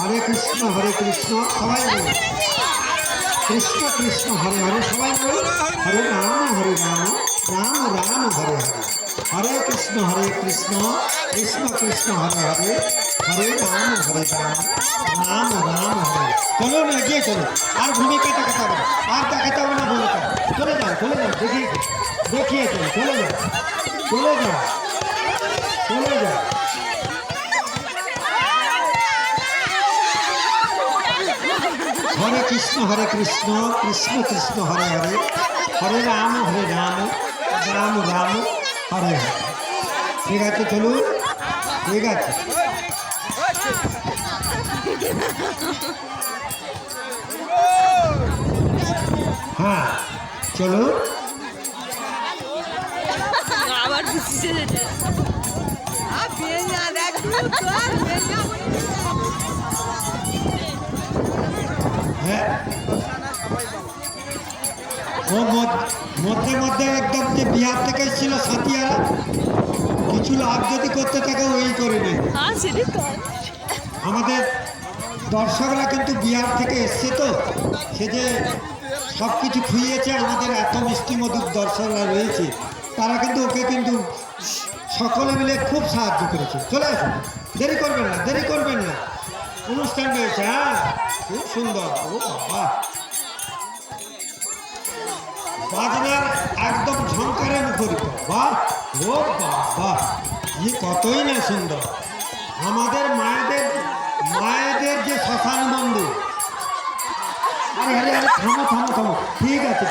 হরে কৃষ্ণ সবাই বলে কৃষ্ণ কৃষ্ণ হরে হরে সবাই বলে হরে রাম রাম রাম হরে হরে হরে কৃষ্ণ কৃষ্ণ কৃষ্ণ হরে হরে হরে রাম রাম রাম হরে। চলো না এগিয়ে চলো, আর ভূমিকা দেখাতে হবে না, আর দেখাতে হবে না ভূমিকা। চলে যাও দেখিয়ে চলো, চলে যাও। হরে কৃষ্ণ কৃষ্ণ কৃষ্ণ হরে হরে হরে রাম রাম রাম হরে হরে। ঠিক আছে চলুন, ঠিক আছে। হ্যাঁ চলো। হ্যাঁ ও মধ্যে একদম যে বিহার থেকে এসেছিল সাথিয়ারা, কিছু লাভ যদি করতে থাকে ওই করে নেই। আমাদের দর্শকরা কিন্তু বিহার থেকে এসছে, তো সে যে সব কিছু খুইয়েছে, আমাদের এত মিষ্টি মধুর দর্শকরা রয়েছে, তারা কিন্তু ওকে কিন্তু সকলে মিলে খুব সাহায্য করেছে। চলে আসুন, দেরি করবেন না, অনুষ্ঠান রয়েছে। হ্যাঁ খুব সুন্দর। ও বাবা, বাজনার একদম ঝঙ্কারে মুখরিত। বাহ, ও বাবা, কতই না সুন্দর। আমাদের মায়েদের যে শ্মশান মন্দির। আরে থামো, ঠিক আছে।